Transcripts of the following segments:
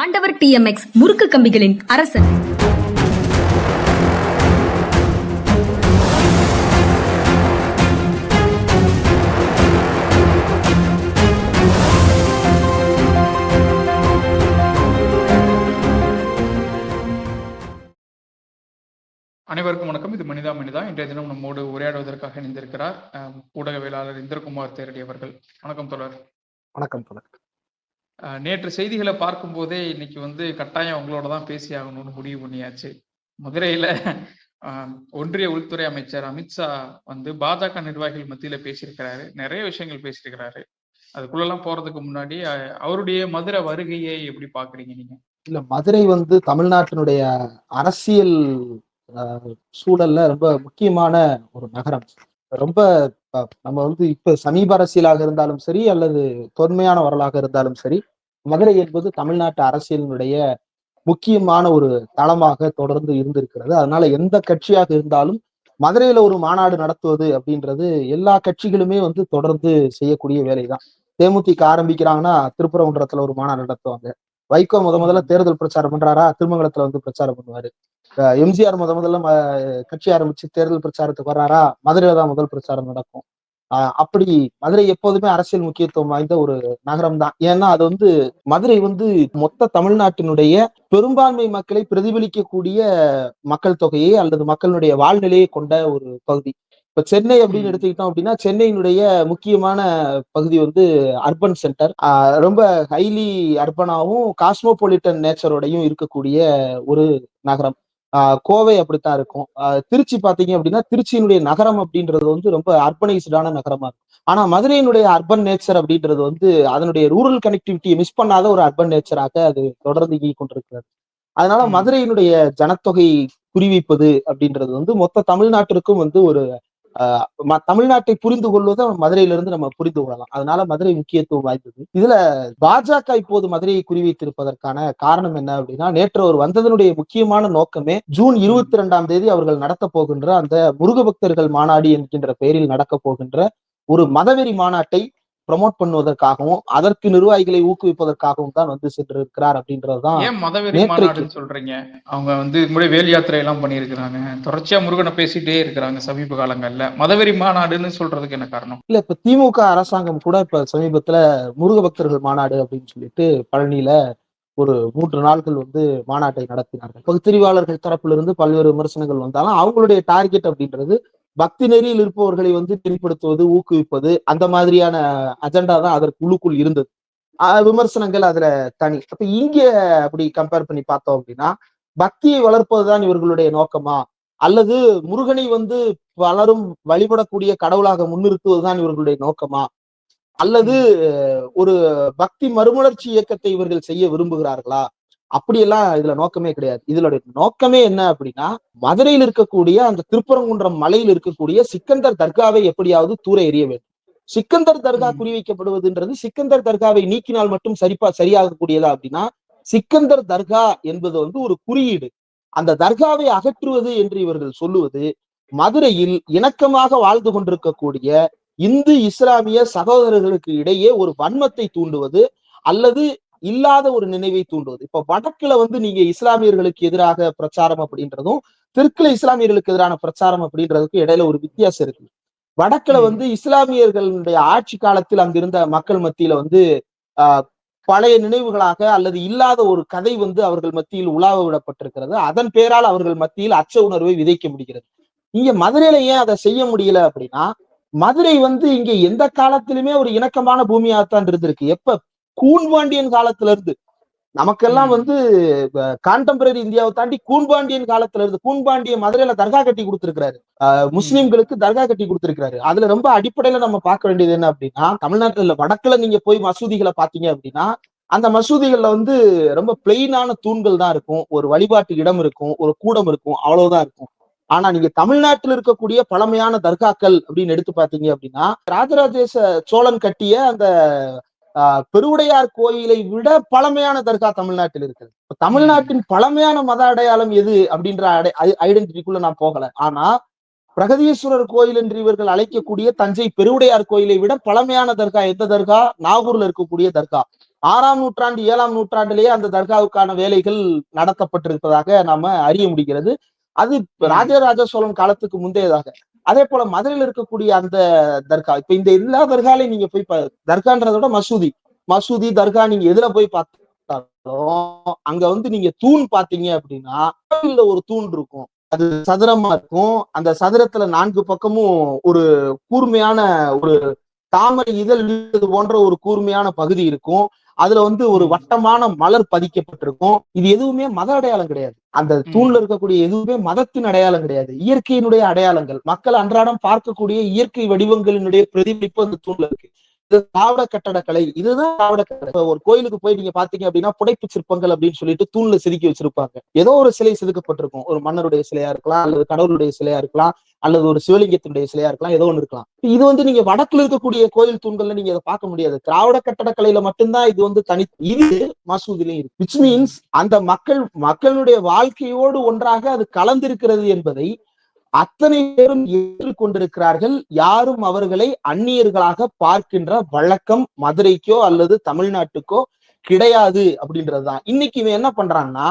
ஆண்டவர் TMX முறுக்கு கம்பிகளின் அரசன். அனைவருக்கும் வணக்கம். இது மனிதா மனிதா. இன்றைய தினம் நம்மோடு உரையாடுவதற்காக இணைந்திருக்கிறார் ஊடகவியலாளர் இந்திரகுமார் தேரடி அவர்கள். வணக்கம் தொடர். வணக்கம் தொடர். நேற்று செய்திகளை பார்க்கும் போதே இன்னைக்கு கட்டாயம் அவங்களோட தான் பேசி ஆகணும்னு முடிவு பண்ணியாச்சு. மதுரையில ஒன்றிய உள்துறை அமைச்சர் அமித்ஷா பாஜக நிர்வாகிகள் மத்தியில பேசியிருக்கிறாரு. நிறைய விஷயங்கள் பேசியிருக்கிறாரு. அதுக்குள்ளெல்லாம் போறதுக்கு முன்னாடி அவருடைய மதுரை வருகையை எப்படி பாக்குறீங்க நீங்க? இல்ல, மதுரை தமிழ்நாட்டினுடைய அரசியல் சூழல்ல ரொம்ப முக்கியமான ஒரு நகரம். ரொம்ப நம்ம இப்ப சமீப அரசியலாக இருந்தாலும் சரி அல்லது தொன்மையான வரலாக இருந்தாலும் சரி, மதுரை என்பது தமிழ்நாட்டு அரசியலினுடைய முக்கியமான ஒரு தளமாக தொடர்ந்து இருந்திருக்கிறது. அதனால எந்த கட்சியாக இருந்தாலும் மதுரையில ஒரு மாநாடு நடத்துவது அப்படின்றது எல்லா கட்சிகளுமே தொடர்ந்து செய்யக்கூடிய வேலைதான். தேமுதிக ஆரம்பிக்கிறாங்கன்னா திருப்பரங்குன்றத்துல ஒரு மாநாடு நடத்துவாங்க. வைகோ முதல்ல தேர்தல் பிரச்சாரம் பண்றாரா, திருமங்கலத்துல பிரச்சாரம் பண்ணுவாரு. எம்ஜிஆர் முதல்ல கட்சி ஆரம்பிச்சு தேர்தல் பிரச்சாரத்துக்கு வர்றாரா, மதுரையில தான் முதல் பிரச்சாரம் நடக்கும். அப்படி மதுரை எப்போதுமே அரசியல் முக்கியத்துவம் வாய்ந்த ஒரு நகரம் தான். ஏன்னா அது மதுரை மொத்த தமிழ்நாட்டினுடைய பெரும்பான்மை மக்களை பிரதிபலிக்கக்கூடிய மக்கள் தொகையை அல்லது மக்களுடைய வாழ்நிலையை கொண்ட ஒரு பகுதி. இப்ப சென்னை அப்படின்னு எடுத்துக்கிட்டோம் அப்படின்னா, சென்னையினுடைய முக்கியமான பகுதி அர்பன் சென்டர். ரொம்ப ஹைலி அர்பனாவும் காஸ்மோபாலிட்டன் நேச்சரோடையும் இருக்கக்கூடிய ஒரு நகரம். கோவை அப்படித்தான் இருக்கும். திருச்சி பாத்தீங்க அப்படின்னா, திருச்சியினுடைய நகரம் அப்படின்றது ரொம்ப அர்பனைஸ்டான நகரமா இருக்கும். ஆனா மதுரையினுடைய அர்பன் நேச்சர் அப்படின்றது அதனுடைய ரூரல் கனெக்டிவிட்டியை மிஸ் பண்ணாத ஒரு அர்பன் நேச்சராக அது தொடர்ந்து இயங்கிக் கொண்டிருக்கிறது. அதனால மதுரையினுடைய ஜனத்தொகை குறிவைப்பது அப்படின்றது மொத்த தமிழ்நாட்டிற்கும் ஒரு தமிழ்நாட்டை புரிந்து கொள்வதை மதுரையிலிருந்து நம்ம புரிந்து கொள்ளலாம். அதனால மதுரை முக்கியத்துவம் வாய்ந்தது. இதுல பாஜக இப்போது மதுரையை குறிவைத்திருப்பதற்கான காரணம் என்ன அப்படின்னா, நேற்று அவர் வந்ததனுடைய முக்கியமான நோக்கமே ஜூன் 22 அவர்கள் நடத்த போகின்ற அந்த முருக பக்தர்கள் மாநாடு என்கின்ற பெயரில் நடக்க போகின்ற ஒரு மதவெறி மாநாட்டை ப்ரமோட் பண்ணுவதற்காகவும் அதற்கு நிர்வாகிகளை ஊக்குவிப்பதற்காகவும் தான் சென்றிருக்கிறார் அப்படின்றதுதான். ஏன் மதவெறி மாநாடுன்னு சொல்றீங்க? அவங்க வேல் யாத்திரை எல்லாம் பண்ணியிருக்கிறாங்க, தொடர்ச்சியா முருகனை பேசிட்டே இருக்கிறாங்க சமீப காலங்கள்ல. மதவெறி மாநாடுன்னு சொல்றதுக்கு என்ன காரணம்? இல்ல, இப்ப திமுக அரசாங்கம் கூட இப்ப சமீபத்துல முருக பக்தர்கள் மாநாடு அப்படின்னு சொல்லிட்டு பழனியில ஒரு 3 நாட்கள் மாநாட்டை நடத்தினார்கள். பகுத்தறிவாளர்கள் தரப்பிலிருந்து பல்வேறு விமர்சனங்கள் வந்தாலும் அவங்களுடைய டார்கெட் அப்படின்றது பக்தி நெறியில் இருப்பவர்களை பின்படுத்துவது, ஊக்குவிப்பது, அந்த மாதிரியான அஜெண்டா தான் அதற்கு உள்ளுக்குள் இருந்தது. விமர்சனங்கள் அதுல தனி. அப்ப இங்க அப்படி கம்பேர் பண்ணி பார்த்தோம் அப்படின்னா, பக்தியை வளர்ப்பதுதான் இவர்களுடைய நோக்கமா, அல்லது முருகனை பலரும் வழிபடக்கூடிய கடவுளாக முன்னிறுத்துவதுதான் இவர்களுடைய நோக்கமா, அல்லது ஒரு பக்தி மறுமலர்ச்சி இயக்கத்தை இவர்கள் செய்ய விரும்புகிறார்களா? அப்படியெல்லாம் இதுல நோக்கமே கிடையாது. இதனுடைய நோக்கமே என்ன அப்படின்னா, மதுரையில் இருக்கக்கூடிய அந்த திருப்பரங்குன்றம் மலையில் இருக்கக்கூடிய சிக்கந்தர் தர்காவை எப்படியாவது தூர எறிய வேண்டும். சிக்கந்தர் தர்கா குறிவைக்கப்படுவதுன்றது சிக்கந்தர் தர்காவை நீக்கினால் மட்டும் சரியாகக்கூடியதா அப்படின்னா, சிக்கந்தர் தர்கா என்பது ஒரு குறியீடு. அந்த தர்காவை அகற்றுவது என்று இவர்கள் சொல்லுவது மதுரையில் இணக்கமாக வாழ்ந்து கொண்டிருக்கக்கூடிய இந்து இஸ்லாமிய சகோதரர்களுக்கு இடையே ஒரு வன்மத்தை தூண்டுவது அல்லது இல்லாத ஒரு நினைவை தூண்டுவது. இப்ப வடக்குல நீங்க இஸ்லாமியர்களுக்கு எதிராக பிரச்சாரம் அப்படின்றதும் தெற்குல இஸ்லாமியர்களுக்கு எதிரான பிரச்சாரம் அப்படின்றதுக்கு இடையில ஒரு வித்தியாசம் இருக்கு. வடக்குல இஸ்லாமியர்களுடைய ஆட்சி காலத்தில் அங்கிருந்த மக்கள் மத்தியில பழைய நினைவுகளாக அல்லது இல்லாத ஒரு கதை அவர்கள் மத்தியில் உலாவ விடப்பட்டிருக்கிறது. அதன் பேரால் அவர்கள் மத்தியில் அச்ச உணர்வை விதைக்க முடிகிறது. இங்க மதுரையில ஏன் அதை செய்ய முடியல அப்படின்னா, மதுரை இங்க எந்த காலத்திலுமே ஒரு இணக்கமான பூமியாகத்தான் இருந்திருக்கு. எப்ப கூன்பாண்டியன் காலத்துல இருந்து நமக்கெல்லாம் கான்டெம்பரரி இந்தியாவை தாண்டி கூன்பாண்டியன் காலத்துல இருந்து, கூன்பாண்டிய மதுரையில தர்கா கட்டி கொடுத்திருக்கிறாரு, முஸ்லிம்களுக்கு தர்கா கட்டி கொடுத்திருக்கிறாரு. அதுல ரொம்ப அடிப்படையில நம்ம பார்க்க வேண்டியது என்ன அப்படின்னா, தமிழ்நாட்டுல வடக்குல நீங்க போய் மசூதிகளை பாத்தீங்க அப்படின்னா, அந்த மசூதிகள்ல ரொம்ப பிளெயினான தூண்கள் தான் இருக்கும், ஒரு வழிபாட்டு இடம் இருக்கும், ஒரு கூடம் இருக்கும், அவ்வளவுதான் இருக்கும். ஆனா நீங்க தமிழ்நாட்டில் இருக்கக்கூடிய பழமையான தர்காக்கள் அப்படின்னு எடுத்து பாத்தீங்க அப்படின்னா, ராஜராஜேச சோழன் கட்டிய அந்த பெருவுடையார் கோயிலை விட பழமையான தர்கா தமிழ்நாட்டில் இருக்குது. தமிழ்நாட்டின் பழமையான மத அடையாளம் எது அப்படின்ற ஐடென்டிட்டிக்குள்ள நான் போகல. ஆனா பிரகதீஸ்வரர் கோயில் என்று இவர்கள் அழைக்கக்கூடிய தஞ்சை பெருவுடையார் கோயிலை விட பழமையான தர்கா எந்த தர்கா? நாகூர்ல இருக்கக்கூடிய தர்கா. 6ஆம் நூற்றாண்டு 7ஆம் நூற்றாண்டிலேயே அந்த தர்காவுக்கான வேலைகள் நடத்தப்பட்டிருப்பதாக நாம அறிய முடிகிறது. அது ராஜராஜ சோழன் காலத்துக்கு முந்தையதாக. அதே போல மதுரையில் இருக்கக்கூடிய அந்த தர்கா, இப்ப இந்த எல்லா தர்காலையும் நீங்க போய் தர்கான்றத விட மசூதி தர்கா நீங்க எதுல போய் பார்த்தாலும் அங்க வந்து நீங்க தூண் பாத்தீங்க அப்படின்னா கோயில்ல ஒரு தூண் இருக்கும். அது சதுரமா இருக்கும். அந்த சதுரத்துல 4 பக்கமும் ஒரு கூர்மையான ஒரு தாமரை இதழ் போன்ற ஒரு கூர்மையான பகுதி இருக்கும். அதுல வந்து ஒரு வட்டமான மலர் பதிக்கப்பட்டிருக்கும். இது எதுவுமே மத அடையாளம் கிடையாது. அந்த தூண்ல இருக்கக்கூடிய எதுவுமே மதத்தின் அடையாளம் கிடையாது. இயற்கையினுடைய அடையாளங்கள். மக்கள் அன்றாடம் பார்க்கக்கூடிய இயற்கை வடிவங்களினுடைய பிரதிபலிப்பு அந்த தூண்ல இருக்கு. இது திராவிட கட்டடக்கலை. இதுதான் திராவிட கட்டட. ஒரு கோயிலுக்கு போய் நீங்க பாத்தீங்க அப்படின்னா புடைப்பு சிற்பங்கள் அப்படின்னு சொல்லிட்டு தூண்ல செதுக்கி வச்சிருப்பாங்க. ஏதோ ஒரு சிலை செதுக்கப்பட்டிருக்கும். ஒரு மன்னருடைய சிலையா இருக்கலாம், அல்லது கடவுளுடைய சிலையா இருக்கலாம், அல்லது ஒரு சிவலிங்கத்தினுடைய சிலையா இருக்கலாம், ஏதோ ஒண்ணு இருக்கலாம். இது வந்து நீங்க வடக்குல இருக்கக்கூடிய கோயில் தூண்கள்ல நீங்க அதை பார்க்க முடியாது. திராவிட கட்டடக்கலையில மட்டும்தான் இது வந்து தனி. இது மசூதிலையும் இருக்கு. விச் மீன்ஸ் அந்த மக்களுடைய வாழ்க்கையோடு ஒன்றாக அது கலந்திருக்கிறது என்பதை அத்தனை பேரும் ஏற்றுக்கொண்டிருக்கிறார்கள். யாரும் அவர்களை அந்நியர்களாக பார்க்கின்ற வழக்கம் மதுரைக்கோ அல்லது தமிழ்நாட்டுக்கோ கிடையாது அப்படின்றதுதான். இன்னைக்கு இவன் என்ன பண்றான்னா,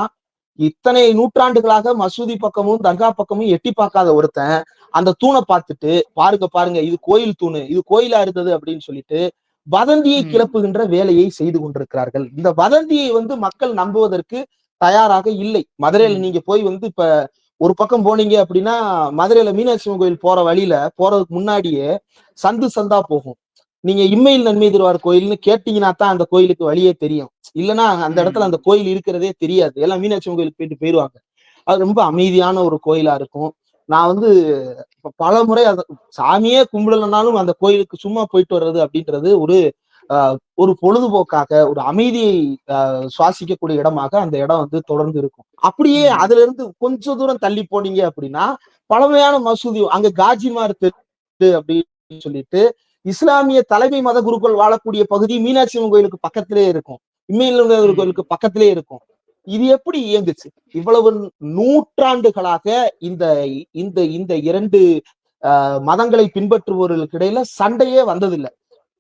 இத்தனை நூற்றாண்டுகளாக மசூதி பக்கமும் தர்கா பக்கமும் எட்டி பார்க்காத ஒருத்தன் அந்த தூணை பார்த்துட்டு பாருங்க இது கோயில் தூணு, இது கோயிலா இருந்தது அப்படின்னு சொல்லிட்டு வதந்தியை கிளப்புகின்ற வேலையை செய்து கொண்டிருக்கிறார்கள். இந்த வதந்தியை வந்து மக்கள் நம்புவதற்கு தயாராக இல்லை. மதுரையில நீங்க போய் வந்து இப்ப ஒரு பக்கம் போனீங்க அப்படின்னா மதுரையில மீனாட்சி அம்மன் கோயில் போற வழியில போறதுக்கு முன்னாடியே சந்தா போகும். நீங்க இம்மையில் நன்மை தருவார் கோயில்னு கேட்டீங்கன்னா தான் அந்த கோயிலுக்கு வழியே தெரியும். இல்லைன்னா அந்த இடத்துல அந்த கோயில் இருக்கிறதே தெரியாது. எல்லாம் மீனாட்சி அம்மன் கோயிலுக்கு போயிடுவாங்க. அது ரொம்ப அமைதியான ஒரு கோயிலா இருக்கும். நான் வந்து பல முறை சாமியே கும்பிடலனாலும் அந்த கோயிலுக்கு சும்மா போயிட்டு வர்றது அப்படின்றது ஒரு பொழுதுபோக்காக, ஒரு அமைதியை சுவாசிக்கக்கூடிய இடமாக அந்த இடம் வந்து தொடர்ந்து இருக்கும். அப்படியே அதுல இருந்து கொஞ்சம் தூரம் தள்ளி போனீங்க அப்படின்னா பழமையான மசூதி, அங்க காஜிமார் தெரு அப்படின்னு சொல்லிட்டு இஸ்லாமிய தலைமை மத குருக்கள் வாழக்கூடிய பகுதி மீனாட்சி அம்மன் கோயிலுக்கு பக்கத்திலே இருக்கும். இம்மையில் கோயிலுக்கு பக்கத்திலே இருக்கும். இது எப்படி இயங்குச்சு? இவ்வளவு நூற்றாண்டுகளாக இந்த இந்த இந்த 2 மதங்களை பின்பற்றுபவர்களுக்கு இடையில சண்டையே வந்ததில்லை.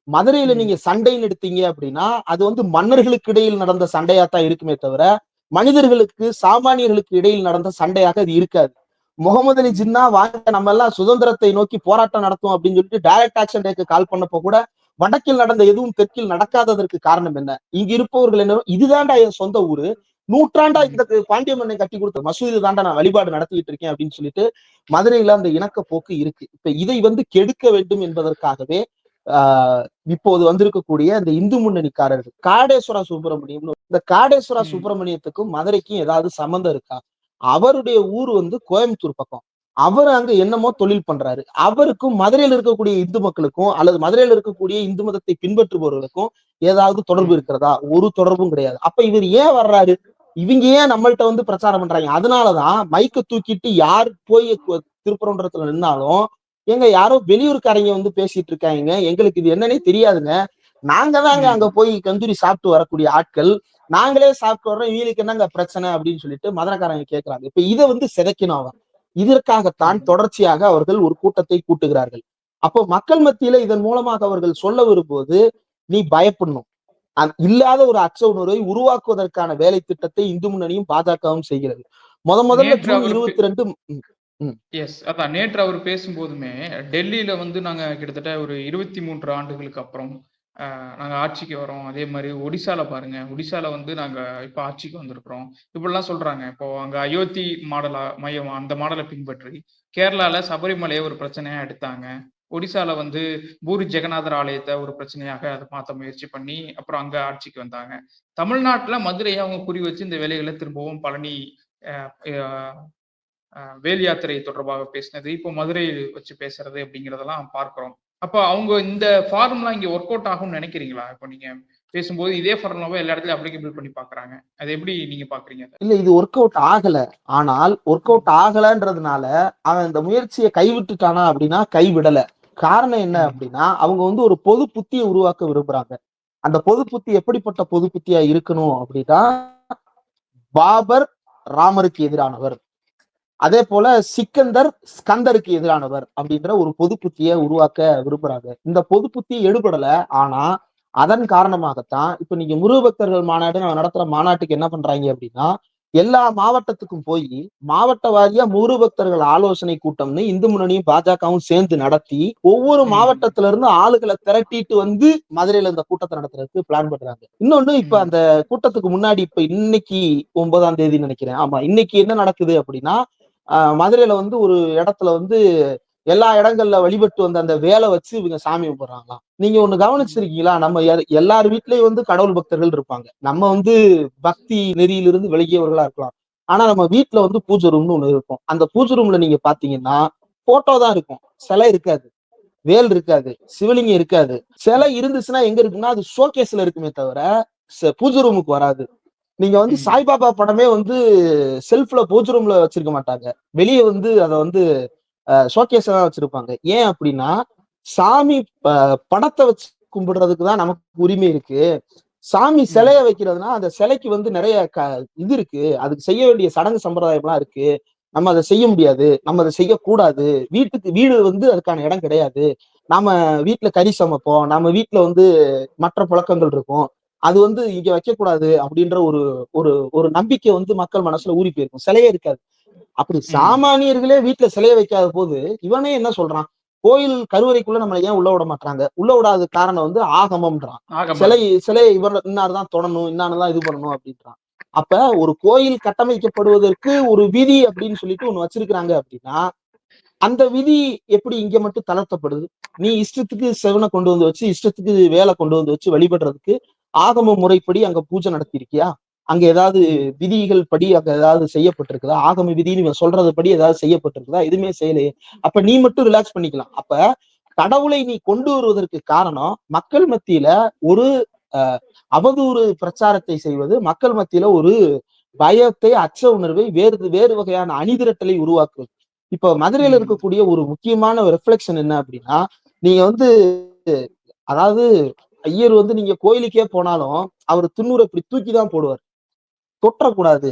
மதுரையில நீங்க சண்டைன்னு எடுத்தீங்க அப்படின்னா அது வந்து மன்னர்களுக்கு இடையில் நடந்த சண்டையாத்தான் இருக்குமே தவிர மனிதர்களுக்கு சாமானியர்களுக்கு இடையில் நடந்த சண்டையாக அது இருக்காது. முகமது அலி ஜின்னா வாங்க நம்ம எல்லாம் சுதந்திரத்தை நோக்கி போராட்டம் நடத்தும் அப்படின்னு சொல்லிட்டு டைரக்ட் ஆக்ஷன் டேக்கு கால் பண்ணப்போ கூட வடக்கில் நடந்த எதுவும் தெற்கில் நடக்காததற்கு காரணம் என்ன? இங்க இருப்பவர்கள் என்ன, இதுதான்டா என் சொந்த ஊரு, நூற்றாண்டா இந்த பாண்டிய மண்ணை கட்டி கொடுத்த மசூதி தாண்டா நான் வழிபாடு நடத்திட்டு இருக்கேன் அப்படின்னு சொல்லிட்டு மதுரையில அந்த இணக்க போக்கு இருக்கு. இப்ப இதை வந்து கெடுக்க வேண்டும் என்பதற்காகவே இப்போது வந்திருக்கக்கூடிய இந்த இந்து முன்னணிக்காரர்கள் காடேஸ்வரா சுப்பிரமணியம், இந்த காடேஸ்வரா சுப்பிரமணியத்துக்கும் மதுரைக்கும் ஏதாவது சம்பந்தம் இருக்கா? அவருடைய ஊர் வந்து கோயம்புத்தூர் பக்கம். அவர் அங்க என்னமோ தொழில் பண்றாரு. அவருக்கும் மதுரையில் இருக்கக்கூடிய இந்து மக்களுக்கும் அல்லது மதுரையில் இருக்கக்கூடிய இந்து மதத்தை பின்பற்றுபவர்களுக்கும் ஏதாவது தொடர்பு இருக்கிறதா? ஒரு தொடர்பும் கிடையாது. அப்ப இவர் ஏன் வர்றாரு? இவங்க ஏன் நம்மள்ட்ட வந்து பிரச்சாரம் பண்றாங்க? அதனாலதான் மைக்க தூக்கிட்டு யார் போய் திருப்பரங்குன்றத்துல நின்னாலும் எங்க யாரோ வெளியூர்காரங்க வந்து பேசிட்டு இருக்காங்க, எங்களுக்கு இது என்னன்னே தெரியாதுங்க, நாங்க தாங்க அங்க போய் கந்தூரி சாப்பிட்டு வரக்கூடிய ஆட்கள், நாங்களே சாப்பிட்டு வர்றோம், இவங்களுக்கு என்னங்க பிரச்சனை அப்படின்னு சொல்லிட்டு மதுரைக்காரங்க கேட்கறாங்க. இப்ப இதை வந்து சிதைக்கணும். அவன் இதற்காகத்தான் தொடர்ச்சியாக அவர்கள் ஒரு கூட்டத்தை கூட்டுகிறார்கள். அப்போ மக்கள் மத்தியில இதன் மூலமாக அவர்கள் சொல்ல வரும்போது நீ பயப்படணும். இல்லாத ஒரு அச்ச உணர்வை உருவாக்குவதற்கான வேலை திட்டத்தை இந்து முன்னணியும் பாஜகவும் செய்கிறது. முதல்ல ஜூன் 22 அதான் நேற்று அவர் பேசும்போதுமே டெல்லியில வந்து நாங்க கிட்டத்தட்ட ஒரு 23 ஆண்டுகளுக்கு அப்புறம் நாங்க ஆட்சிக்கு வரோம். அதே மாதிரி ஒடிசால பாருங்க, ஒடிசால வந்து நாங்க இப்ப ஆட்சிக்கு வந்திருக்கிறோம் இப்படிலாம் சொல்றாங்க. இப்போ அங்க அயோத்தி மையம் அந்த மாடலை பின்பற்றி கேரளால சபரிமலையை ஒரு பிரச்சனையா எடுத்தாங்க. ஒடிசால வந்து பூரி ஜெகநாதர் ஆலயத்தை ஒரு பிரச்சனையாக அதை மாற்ற முயற்சி பண்ணி அப்புறம் அங்க ஆட்சிக்கு வந்தாங்க. தமிழ்நாட்டுல மதுரையை அவங்க குறி வச்சு இந்த வேலைகளை திரும்பவும் பழனி வேல் யாத்திரை தொடர்பாக பேசினது, இப்போ மதுரை வச்சு பேசுறது அப்படிங்கிறதெல்லாம் பார்க்கிறோம். அப்போ அவங்க இந்த ஃபார்முலா இங்க ஒர்க் அவுட் ஆகும்னு நினைக்கிறீங்களா? இப்போ நீங்க பேசும்போது இதே ஃபார்முலாவை எல்லா இடத்துலயும் அப்ளிகபிள் பண்ணி பாக்குறாங்க, அதை எப்படி நீங்க பாக்குறீங்க? இல்ல, இது ஒர்க் அவுட் ஆகல. ஆனால் ஒர்க் அவுட் ஆகலன்றதுனால அவன் இந்த முயற்சியை கைவிட்டுட்டானா அப்படின்னா கைவிடல. காரணம் என்ன அப்படின்னா அவங்க வந்து ஒரு பொது புத்தியை உருவாக்க விரும்புறாங்க. அந்த பொது புத்தி எப்படிப்பட்ட பொது புத்தியா இருக்கணும் அப்படின்னா, பாபர் ராமருக்கு எதிரானவர், அதே போல சிக்கந்தர் ஸ்கந்தருக்கு எதிரானவர் அப்படின்ற ஒரு பொது புத்தியை உருவாக்க விரும்புறாங்க. இந்த பொது புத்தி எடுபடல. ஆனா அதன் காரணமாகத்தான் இப்ப நீங்க முருக பக்தர்கள் மாநாடு நம்ம நடத்துற மாநாட்டுக்கு என்ன பண்றாங்க அப்படின்னா, எல்லா மாவட்டத்துக்கும் போய் மாவட்ட வாரியா முருக பக்தர்கள் ஆலோசனை கூட்டம்னு இந்து முன்னணியும் பாஜகவும் சேர்ந்து நடத்தி ஒவ்வொரு மாவட்டத்துல இருந்து ஆளுகளை திரட்டிட்டு வந்து மதுரையில இந்த கூட்டத்தை நடத்துறதுக்கு பிளான் பண்றாங்க. இன்னொன்னு இப்ப அந்த கூட்டத்துக்கு முன்னாடி இப்ப இன்னைக்கு 9ஆம் தேதி நினைக்கிறேன். ஆமா, இன்னைக்கு என்ன நடக்குது அப்படின்னா, மதுரையில வந்து ஒரு இடத்துல வந்து எல்லா இடங்கள்ல வழிபட்டு வந்த அந்த வேலை வச்சு இவங்க சாமி கும்பிடுறாங்களாம். நீங்க ஒண்ணு கவனிச்சிருக்கீங்களா? நம்ம எல்லார் வீட்லயும் வந்து கடவுள் பக்தர்கள் இருப்பாங்க. நம்ம வந்து பக்தி நெறியிலிருந்து விலகியவர்களா இருக்கலாம். ஆனா நம்ம வீட்ல வந்து பூஜை ரூம்னு ஒண்ணு இருக்கும். அந்த பூஜை ரூம்ல நீங்க பாத்தீங்கன்னா போட்டோ தான் இருக்கும், சிலை இருக்காது, வேல் இருக்காது, சிவலிங்கம் இருக்காது. சிலை இருந்துச்சுன்னா எங்க இருக்குன்னா அது ஷோகேஸ்ல இருக்குமே தவிர பூஜை ரூமுக்கு வராது. நீங்க வந்து சாய்பாபா படமே வந்து செல்ஃப்ல பூஜை ரூம்ல வச்சிருக்க மாட்டாங்க. வெளியே வந்து அதை வந்து ஷோகேஸ் தான் வச்சிருப்பாங்க. ஏன் அப்படின்னா, சாமி படத்தை வச்சு கும்பிடுறதுக்கு தான் நமக்கு உரிமை இருக்கு. சாமி சிலைய வைக்கிறதுனா அந்த சிலைக்கு வந்து நிறைய இது இருக்கு, அதுக்கு செய்ய வேண்டிய சடங்கு சம்பிரதாயம்லாம் இருக்கு. நம்ம அதை செய்ய முடியாது, நம்ம அதை செய்யக்கூடாது. வீடு வந்து அதுக்கான இடம் கிடையாது. நாம வீட்டுல கறி சமைப்போம், நம்ம வீட்டுல வந்து மற்ற பழக்கங்கள் இருக்கும், அது வந்து இங்க வைக்கக்கூடாது அப்படின்ற ஒரு ஒரு ஒரு நம்பிக்கை வந்து மக்கள் மனசுல ஊறி போயிருக்கும். சிலையே இருக்காது. அப்படி சாமானியர்களே வீட்டுல சிலைய வைக்காத போது இவனே என்ன சொல்றான், கோயில் கருவறைக்குள்ள நம்மளை ஏன் உள்ள விட மாட்டாங்க? உள்ள விடாத காரணம் வந்து ஆகமம்ன்றான். சிலை இவர் இன்னார்தான் தொடணும், இன்னார்தான் இது பண்ணணும் அப்படின்றான். அப்ப ஒரு கோயில் கட்டமைக்கப்படுவதற்கு ஒரு விதி அப்படின்னு சொல்லிட்டு ஒண்ணு வச்சிருக்கிறாங்க அப்படின்னா, அந்த விதி எப்படி இங்க மட்டும் தளர்த்தப்படுது? நீ இஷ்டத்துக்கு செவனை கொண்டு வந்து வச்சு, இஷ்டத்துக்கு வேலை கொண்டு வந்து வச்சு வழிபடுறதுக்கு ஆகம முறைப்படி அங்க பூஜை நடத்திருக்கியா? அங்க ஏதாவது விதிகள் படி அங்க ஏதாவது செய்யப்பட்டிருக்குதா? ஆகம விதின்னு சொல்றது படி ஏதாவது செய்யப்பட்டிருக்குதா? எதுவுமே செய்யலையே. அப்ப நீ மட்டும் ரிலாக்ஸ் பண்ணிக்கலாம். அப்ப கடவுளை நீ கொண்டு வருவதற்கு காரணம் மக்கள் மத்தியில ஒரு அவதூறு பிரச்சாரத்தை செய்வது, மக்கள் மத்தியில ஒரு பயத்தை, அச்ச உணர்வை, வேறு வகையான அணிதிரட்டலை உருவாக்குவது. இப்ப மதுரையில இருக்கக்கூடிய ஒரு முக்கியமான ரெஃப்ளெக்ஷன் என்ன அப்படின்னா, நீங்க வந்து அதாவது ஐயர் வந்து நீங்க கோயிலுக்கே போனாலும் அவர் துண்ணூரை இப்படி தூக்கிதான் போடுவார், தொட்டக்கூடாது.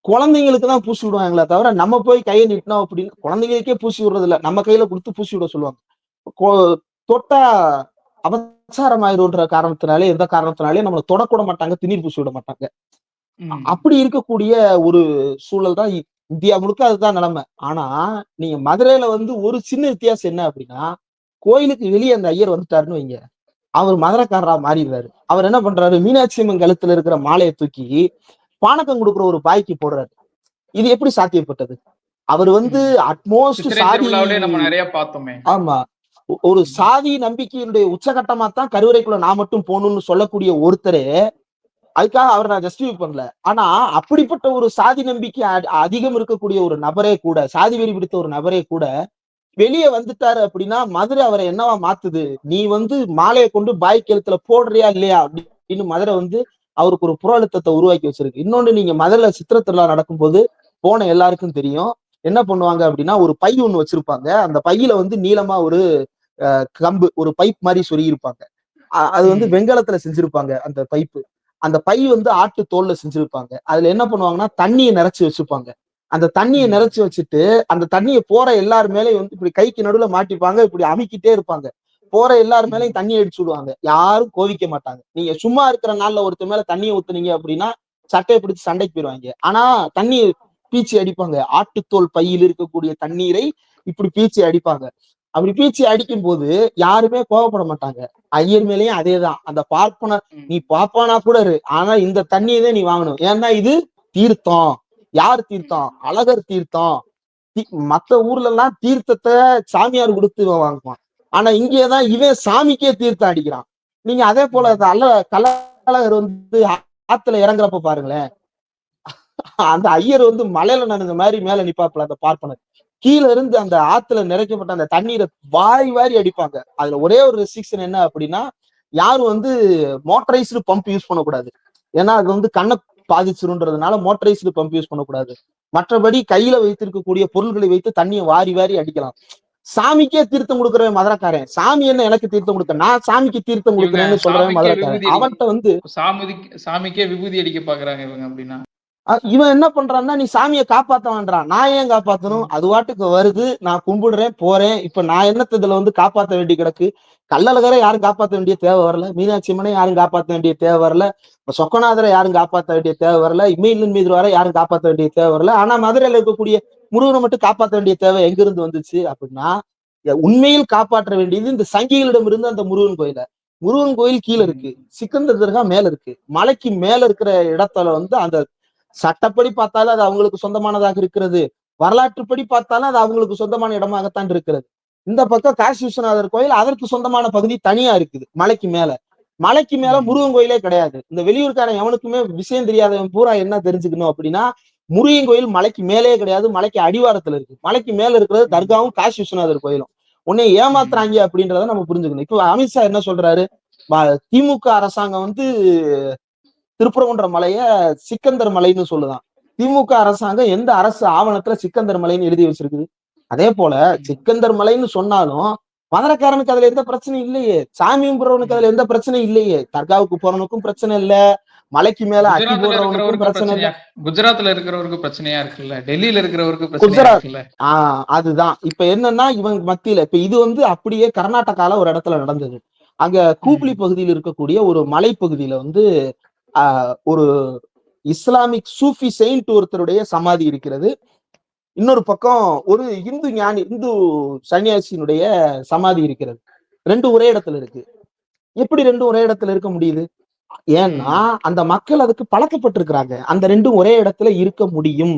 குழந்தைங்களுக்கு தான் பூசி விடுவாங்களே தவிர நம்ம போய் கையை நீட்டினோம் அப்படின்னு குழந்தைங்களுக்கே பூசி விடுறது இல்ல, நம்ம கையில கொடுத்து பூசி விட சொல்லுவாங்க. தொட்டா அபச்சாரம் ஆயிரும்ன்ற காரணத்தினாலே, எந்த காரணத்தினாலே நம்மளை தொடக்கூட மாட்டாங்க, திண்ணீர் பூசி விட மாட்டாங்க. அப்படி இருக்கக்கூடிய ஒரு சூழல் தான் இந்தியா முழுக்க அதுதான் நிலைமை. ஆனா நீங்க மதுரையில வந்து ஒரு சின்ன வித்தியாசம் என்ன அப்படின்னா, கோயிலுக்கு வெளியே அந்த ஐயர் வந்துட்டாருன்னு வைங்க, அவர் மதுரைக்காரரா மாறிடுறாரு. அவர் என்ன பண்றாரு, மீனாட்சி அம்மன் கழுத்துல இருக்கிற மாலையை தூக்கி பானக்கம் கொடுக்குற ஒரு பாய்க்கு போடுறாரு. இது எப்படி சாத்தியப்பட்டது? அவர் வந்து அட்மோஸ்ட் சாதி, நம்ம நிறைய பார்த்தோமே. ஆமா, ஒரு சாதி நம்பிக்கையினுடைய உச்சகட்டமா தான் கருவறைக்குள்ள நான் மட்டும் போகணும்னு சொல்லக்கூடிய ஒருத்தரே, அதுக்காக அவரை நான் ஜஸ்டிஃபை பண்ணல. ஆனா அப்படிப்பட்ட ஒரு சாதி நம்பிக்கை அதிகம் இருக்கக்கூடிய ஒரு நபரே கூட, சாதி வெறி பிடித்த ஒரு நபரே கூட வெளியே வந்துட்டாரு அப்படின்னா மதுரை அவரை என்னவா மாத்துது? நீ வந்து மாலையை கொண்டு பாய் கழுத்துல போடுறியா இல்லையா அப்படின்னு மதுரை வந்து அவருக்கு ஒரு புற அழுத்தத்தை உருவாக்கி வச்சிருக்கு. இன்னொன்னு, நீங்க மதுரையில சித்திரை திருவிழா நடக்கும்போது போன எல்லாருக்கும் தெரியும் என்ன பண்ணுவாங்க அப்படின்னா, ஒரு பை ஒண்ணு வச்சிருப்பாங்க. அந்த பையில வந்து நீளமா ஒரு கம்பு, ஒரு பைப் மாதிரி சொருகிருப்பாங்க. அது வந்து வெண்கலத்துல செஞ்சிருப்பாங்க அந்த பைப்பு. அந்த பை வந்து ஆட்டு தோல்ல செஞ்சிருப்பாங்க. அதுல என்ன பண்ணுவாங்கன்னா தண்ணியை நிறைச்சு வச்சுப்பாங்க. அந்த தண்ணியை நிறைச்சு வச்சுட்டு அந்த தண்ணியை போற எல்லாரு மேலேயும் வந்து இப்படி கைக்கு நடுவுல மாட்டிப்பாங்க, இப்படி அமுக்கிட்டே இருப்பாங்க. போற எல்லாரு மேலேயும் தண்ணி அடிச்சு விடுவாங்க. யாரும் கோவிக்க மாட்டாங்க. நீங்க சும்மா இருக்கிற நாள்ல ஒருத்தர் மேல தண்ணியை ஊத்துனீங்க அப்படின்னா சட்டையை பிடிச்சு சண்டைக்கு போயிடுவாங்க. ஆனா தண்ணி பீச்சி அடிப்பாங்க. ஆட்டுத்தோல் பையில் இருக்கக்கூடிய தண்ணீரை இப்படி பீச்சி அடிப்பாங்க. அப்படி பீச்சி அடிக்கும் போது யாருமே கோவப்பட மாட்டாங்க. ஐயர் மேலேயும் அதேதான். அந்த பார்ப்பன நீ பாப்பானா கூட இரு, ஆனா இந்த தண்ணியை தான் நீ வாங்கணும். ஏன்னா இது தீர்த்தம். யார் தீர்த்தம்? அழகர் தீர்த்தம். மத்த ஊர்ல எல்லாம் தீர்த்தத்தை சாமியார் கொடுத்து வாங்குவான். ஆனா இங்கேதான் இவன் சாமிக்கே தீர்த்தம் அடிக்கிறான். நீங்க அதே போல கள்ளழகர் வந்து ஆத்துல இறங்குறப்ப பாருங்களேன், அந்த ஐயர் வந்து மலையில நனைஞ்ச மாதிரி மேல நிப்பாப்புல அந்த பார்ப்பனர். கீழே இருந்து அந்த ஆத்துல நிறைக்கப்பட்ட அந்த தண்ணீரை வாரி வாரி அடிப்பாங்க. அதுல ஒரே ஒரு ரெஸ்ட்ரிக்ஷன் என்ன அப்படின்னா, யாரும் வந்து மோட்டரைஸ்டு பம்ப் யூஸ் பண்ணக்கூடாது. ஏன்னா அது வந்து கண்ணை பாதிச்சிருன்றதுனால மோட்டரைஸ்டு பம்ப் யூஸ் பண்ணக்கூடாது. மற்றபடி கையில வைத்திருக்கக்கூடிய பொருள்களை வைத்து தண்ணியை வாரி வாரி அடிக்கலாம். சாமிக்கே தீர்த்தம் கொடுக்குறவன் மதுரைக்காரன். சாமி என்ன எனக்கு தீர்த்தம் கொடுக்க, நான் சாமிக்கு தீர்த்தம் கொடுக்குறேன்னு சொல்றவன் மதுரைக்காரன். அவன்கிட்ட வந்து சாமிக்கே விபூதி அடிக்க பாக்குறாங்க இவங்க அப்படின்னா. இவன் என்ன பண்றான்னா, நீ சாமியை காப்பாத்த வேண்டாம், நான் ஏன் காப்பாத்தணும், அது வாட்டுக்கு வருது, நான் கும்பிடுறேன் போறேன். இப்ப நான் என்னத்த இதுல வந்து காப்பாத்த வேண்டி கிடக்கு? கள்ளழகரை யாரும் காப்பாத்த வேண்டிய தேவை வரல, மீனாட்சி அம்மனை யாரும் காப்பாத்த வேண்டிய தேவை வரல, இப்ப சொக்கநாதரை யாரும் காப்பாத்த வேண்டிய தேவை வரல, இமயலின் மீது வர யாரும் காப்பாத்த வேண்டிய தேவை வரல. ஆனா மதுரையில இருக்கக்கூடிய முருகனை மட்டும் காப்பாத்த வேண்டிய தேவை எங்க இருந்து வந்துச்சு அப்படின்னா, உண்மையில் காப்பாற்ற வேண்டியது இந்த சங்கிகளிடம் இருந்து அந்த முருகன் கோயில. முருகன் கோயில் கீழே இருக்கு, சிக்கந்தர் தர்கா மேல இருக்கு. மலைக்கு மேல இருக்கிற இடத்துல வந்து அந்த சட்டப்படி பார்த்தாலும் அது அவங்களுக்கு சொந்தமானதாக இருக்கிறது, வரலாற்றுப்படி பார்த்தாலும் அது அவங்களுக்கு சொந்தமான இடமாகத்தான் இருக்கிறது. இந்த பக்கம் காசி விஸ்வநாதர் கோயில் அதற்கு சொந்தமான பகுதி தனியா இருக்குது மலைக்கு மேல. மலைக்கு மேல முருகன் கோயிலே கிடையாது. இந்த வெளியூர்காரன் எவனுக்குமே விஷயம் தெரியாதவன் பூரா என்ன தெரிஞ்சுக்கணும் அப்படின்னா, முருகன் கோயில் மலைக்கு மேலே கிடையாது, மலைக்கு அடிவாரத்துல இருக்கு. மலைக்கு மேல இருக்கிறது தர்காவும் காசி விஸ்வநாதர் கோயிலும். உன்னை ஏமாத்துறாங்க அப்படின்றத நம்ம புரிஞ்சுக்கணும். இப்ப அமித்ஷா என்ன சொல்றாரு, திமுக அரசாங்கம் வந்து திருப்பரங்குன்ற மலைய சிக்கந்தர் மலைன்னு சொல்லுதான். திமுக அரசாங்கம் எந்த அரசு ஆவணத்துல சிக்கந்தர் மலைன்னு எழுதி வச்சிருக்குது? அதே போல சிக்கந்தர் மலைன்னு சொன்னாலும் மதுரக்காரனுக்கு அதுல எந்த பிரச்சனையும் இல்லையே, சாமி கும்பிடுறவனுக்கு அதுல எந்த பிரச்சனையும் இல்லையே. தர்காவுக்கு போறவனுக்கும் பிரச்சனை இல்ல, மலைக்கு மேல அட்டி போடுறவனுக்கும் பிரச்சனை இல்ல. குஜராத்ல இருக்கிறவருக்கு பிரச்சனையா இருக்குல்ல, டெல்லியில இருக்கிறவருக்கு பிரச்சனையா இருக்குல்ல. அதுதான் இப்ப என்னன்னா இவங்க மத்தியில இப்ப இது வந்து அப்படியே கர்நாடகால ஒரு இடத்துல நடந்தது. அங்க கூப்ளி பகுதியில் இருக்கக்கூடிய ஒரு மலை பகுதியில வந்து ஒரு இஸ்லாமிக் சூஃபி செயின்ட் ஒருத்தருடைய சமாதி இருக்கிறது. இன்னொரு பக்கம் ஒரு இந்து சன்னியாசியினுடைய சமாதி இருக்கிறது. ரெண்டு ஒரே இடத்துல இருக்கு. எப்படி ரெண்டும் ஒரே இடத்துல இருக்க முடியுது? ஏன்னா அந்த மக்கள் அதுக்கு பழக்கப்பட்டிருக்கிறாங்க. அந்த ரெண்டும் ஒரே இடத்துல இருக்க முடியும்,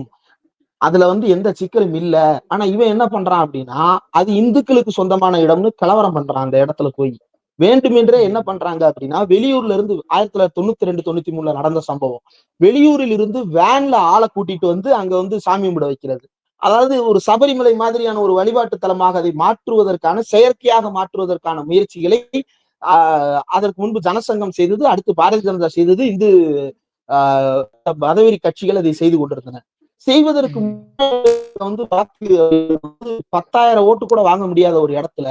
அதுல வந்து எந்த சிக்கலும் இல்ல. ஆனா இவன் என்ன பண்றான் அப்படின்னா, அது இந்துக்களுக்கு சொந்தமான இடம்னு கலவரம் பண்றான். அந்த இடத்துல போய் வேண்டுமென்றே என்ன பண்றாங்க அப்படின்னா, வெளியூர்ல இருந்து 1992 93ல நடந்த சம்பவம். வெளியூரில் இருந்து வேன்ல ஆளை கூட்டிட்டு வந்து அங்க வந்து சாமி கும்பிட வைக்கிறது. அதாவது ஒரு சபரிமலை மாதிரியான ஒரு வழிபாட்டு தலமாக அதை மாற்றுவதற்கான, செயற்கையாக மாற்றுவதற்கான முயற்சிகளை அதற்கு முன்பு ஜனசங்கம் செய்தது, அடுத்து பாரதிய ஜனதா செய்தது, இந்து மதவெறி கட்சிகள் அதை செய்து கொண்டிருந்தன. செய்வதற்கு வந்து 10,000 ஓட்டு கூட வாங்க முடியாத ஒரு இடத்துல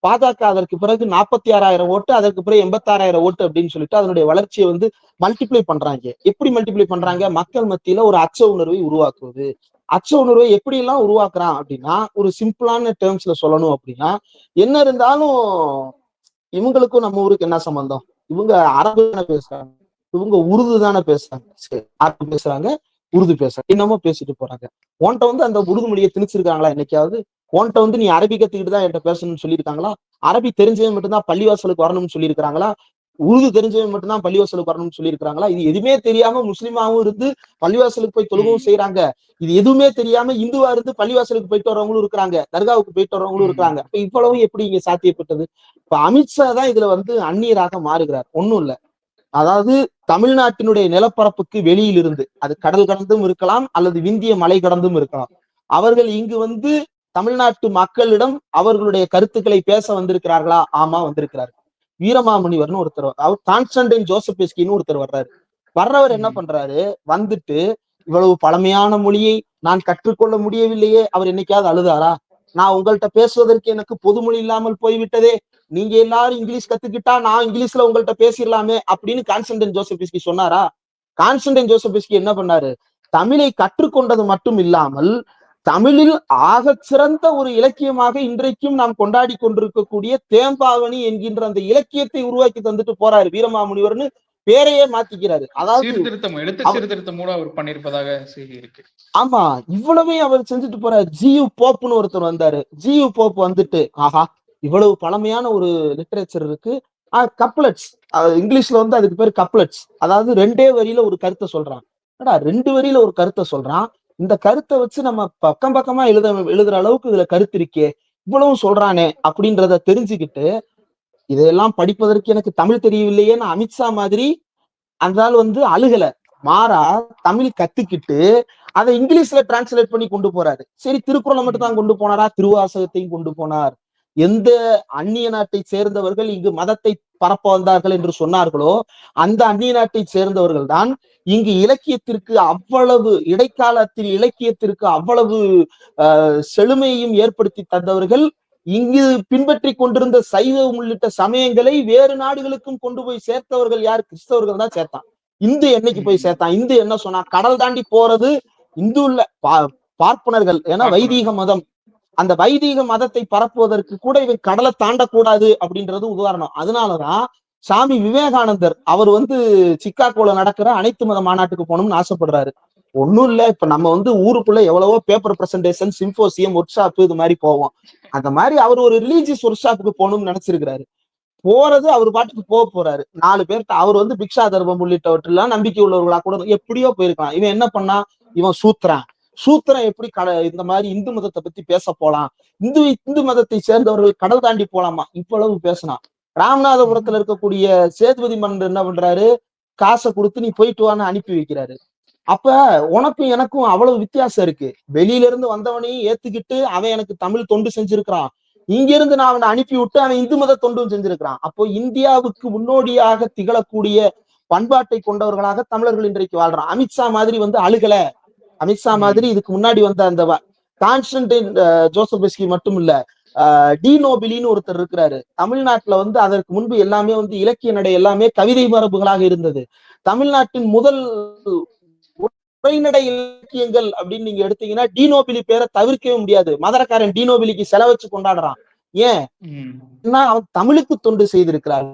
பாஜக அதற்கு பிறகு 46,000 ஓட்டு, அதற்கு பிறகு 86,000 ஓட்டு அப்படின்னு சொல்லிட்டு அதனுடைய வளர்ச்சியை வந்து மல்டிப்ளை பண்றாங்க. எப்படி மல்டிப்ளை பண்றாங்க? மக்கள் மத்தியில ஒரு அச்ச உணர்வை உருவாக்குவது. அச்ச உணர்வை எப்படி எல்லாம் உருவாக்குறான் அப்படின்னா, ஒரு சிம்பிளான டேர்ம்ஸ்ல சொல்லணும் அப்படின்னா, என்ன இருந்தாலும் இவங்களுக்கும் நம்ம ஊருக்கு என்ன சம்பந்தம்? இவங்க அரபு தானே பேசுறாங்க, இவங்க உருது தானே பேசுறாங்க, அரபு பேசுறாங்க, உருது பேசுறாங்க, என்னமோ பேசிட்டு போறாங்க. உன்கிட்ட வந்து அந்த உருது மொழியை திணிச்சிருக்காங்களா என்னைக்காவது? உன்கிட்ட வந்து நீ அரபி கத்துக்கிட்டு தான் என்கிட்ட பேசணும்னு சொல்லியிருக்காங்களா? அரபி தெரிஞ்சவன் மட்டும்தான் பள்ளிவாசலுக்கு வரணும்னு சொல்லியிருக்காங்களா? உருது தெரிஞ்சவன் மட்டும்தான் பள்ளிவாசலுக்கு வரணும்னு சொல்லியிருக்காங்களா? இது எதுவுமே தெரியாம முஸ்லிமாவும் இருந்து பள்ளிவாசலுக்கு போய் தொழுகவும் செய்யறாங்க. இது எதுவுமே தெரியாம இந்துவா இருந்து பள்ளிவாசலுக்கு போயிட்டு வரவங்களும் இருக்கிறாங்க, தர்காவுக்கு போயிட்டு வரவங்களும் இருக்கிறாங்க. இப்ப இவ்வளவு எப்படி இங்க சாத்தியப்பட்டது? இப்ப அமித்ஷா தான் இதுல வந்து அந்நியராக மாறுகிறார். ஒண்ணும் இல்ல, அதாவது தமிழ்நாட்டினுடைய நிலப்பரப்புக்கு வெளியில் இருந்து, அது கடல் கடந்தும் இருக்கலாம் அல்லது விந்திய மலை கடந்தும் இருக்கலாம், அவர்கள் இங்கு வந்து தமிழ்நாட்டு மக்களிடம் அவர்களுடைய கருத்துக்களை பேச வந்திருக்கிறார்களா? ஆமா, வந்திருக்கிறார்கள். வீரமாமுனிவர்னு ஒருத்தர், அவர் கான்ஸ்டன்டைன் ஜோசபெஸ்கின்னு ஒருத்தர் வர்றாரு. வர்றவர் என்ன பண்றாரு, வந்துட்டு இவ்வளவு பழமையான மொழியை நான் கற்றுக்கொள்ள முடியவில்லையே. அவர் என்னைக்காவது அழுதாரா? நான் உங்கள்கிட்ட பேசுவதற்கு எனக்கு பொதுமொழி இல்லாமல் போய்விட்டதே, நீங்க எல்லாரும் இங்கிலீஷ் கத்துக்கிட்டா நான் இங்கிலீஷ்ல உங்கள்கிட்ட பேசிடலாமே அப்படின்னு கான்ஸ்டன்டைன் ஜோசபெஸ்கி சொன்னாரா? கான்ஸ்டன்டைன் ஜோசபெஸ்கி என்ன பண்ணாரு, தமிழை கற்றுக்கொண்டது மட்டும் இல்லாமல் தமிழில் ஆக சிறந்த ஒரு இலக்கியமாக இன்றைக்கும் நாம் கொண்டாடி கொண்டிருக்கக்கூடிய தேம்பாவணி என்கின்ற அந்த இலக்கியத்தை உருவாக்கி தந்துட்டு போறாரு. வீரமாமுனிவர்னு பேரையே மாத்திக்கிறாரு. அதாவது சீர்திருத்தம் கூட அவர் பண்ணிருப்பதாக செய்தி இருக்கு. ஆமா, இவ்வளவே அவர் செஞ்சுட்டு போறாரு. ஜியு போப்னு ஒருத்தர் வந்தாரு. ஜியு போப் வந்துட்டு, ஆஹா, இவ்வளவு பழமையான ஒரு லிட்டரேச்சர் இருக்கு, கப்லெட்ஸ், இங்கிலீஷ்ல வந்து அதுக்கு பேர் கப்லெட்ஸ், அதாவது 2 வரியில ஒரு கருத்தை சொல்றான். 2 வரியில ஒரு கருத்தை சொல்றான். இந்த கருத்தை வச்சு நம்ம பக்கம் பக்கமா எழுதுற அளவுக்கு இதுல கருத்து இருக்கே, இவ்வளவு சொல்றானே அப்படின்றத தெரிஞ்சுக்கிட்டு, இதையெல்லாம் படிப்பதற்கு எனக்கு தமிழ் தெரியவில்லையேன்னு அமித்ஷா மாதிரி அந்த ஆள் வந்து அழுகல, மாறா தமிழ் கத்துக்கிட்டு அதை இங்கிலீஷ்ல டிரான்ஸ்லேட் பண்ணி கொண்டு போறாரு. சரி, திருக்குறளை மட்டும் தான் கொண்டு போனாரா? திருவாசகத்தையும் கொண்டு போனார். எந்த அந்நிய நாட்டை சேர்ந்தவர்கள் இங்கு மதத்தை பரப்ப வந்தார்கள் என்று சொன்னார்களோ, அந்த அந்நிய நாட்டை சேர்ந்தவர்கள் தான் இங்கு இலக்கியத்திற்கு அவ்வளவு, இடைக்காலத்தில் இலக்கியத்திற்கு அவ்வளவு செழுமையையும் ஏற்படுத்தி தந்தவர்கள். இங்கு பின்பற்றி கொண்டிருந்த சைவம் உள்ளிட்ட சமயங்களை வேறு நாடுகளுக்கும் கொண்டு போய் சேர்த்தவர்கள் யார்? கிறிஸ்தவர்கள் தான் சேர்த்தான். இந்து என்னைக்கு போய் சேர்த்தான்? இந்து என்ன சொன்னா? கடல் தாண்டி போறது இந்து இல்ல, பார்ப்பனர்கள். ஏன்னா வைதீக மதம், அந்த வைதீக மதத்தை பரப்புவதற்கு கூட இவன் கடலை தாண்டக்கூடாது அப்படின்றது உதாரணம். அதனாலதான் சாமி விவேகானந்தர் அவர் சிக்காகோல நடக்கிற அனைத்து மத மாநாட்டுக்கு போகணும்னு ஆசைப்படுறாரு. ஒண்ணும் இல்ல, இப்ப நம்ம ஊருக்குள்ள எவ்வளவோ paper presentation, symposium, work shop இது மாதிரி போவோம். அந்த மாதிரி அவர் ஒரு ரிலீஜியஸ் ஒர்க் ஷாப்புக்கு போகணும்னு நினைச்சிருக்கிறாரு. போறது அவர் பாட்டுக்கு போறாரு. 4 பேர்ட்ட அவர் பிக்ஷா தர்மம் உள்ளிட்டவற்றெல்லாம் நம்பிக்கை உள்ளவர்களா கூட எப்படியோ போயிருக்கலாம். இவன் என்ன பண்ணா? இவன் சூத்திரன் எப்படி இந்த மாதிரி இந்து மதத்தை பத்தி பேச போலாம்? இந்து மதத்தை சேர்ந்தவர்கள் கடல் தாண்டி போலாமா? இவ்வளவு பேசினான். ராமநாதபுரத்துல இருக்கக்கூடிய சேதுபதி மன்னன் என்ன பண்றாரு? காசை கொடுத்து நீ போயிட்டு வான்னு அனுப்பி வைக்கிறாரு. அப்ப உனக்கும் எனக்கும் அவ்வளவு வித்தியாசம் இருக்கு. வெளியில இருந்து வந்தவனையும் ஏத்துக்கிட்டு அவன் எனக்கு தமிழ் தொண்டு செஞ்சிருக்கிறான். இங்க இருந்து நான் அவனை அனுப்பி விட்டு அவன் இந்து மத தொண்டும் செஞ்சிருக்கிறான். அப்போ இந்தியாவுக்கு முன்னோடியாக திகழக்கூடிய பண்பாட்டை கொண்டவர்களாக தமிழர்கள் இன்றைக்கு வாழ்றான். அமித்ஷா மாதிரி அழுகல. அமித்ஷா மாதிரி இதுக்கு முன்னாடி அந்த கான்ஸ்டன்டைன் ஜோசபஸ்கி மட்டும் இல்ல, டி நோபிலின்னு ஒருத்தர் இருக்கிறாரு தமிழ்நாட்டுல. அதற்கு முன்பு எல்லாமே இலக்கிய நடை எல்லாமே கவிதை மரபுகளாக இருந்தது. தமிழ்நாட்டின் முதல் உரைநடை இலக்கியங்கள் அப்படின்னு நீங்க எடுத்தீங்கன்னா டி நோபிலி பேரை தவிர்க்கவே முடியாது. மதுரக்காரன் டி நோபிலிக்கு செலவச்சு கொண்டாடுறான். ஏன்? அவன் தமிழுக்கு தொண்டு செய்திருக்கிறார்.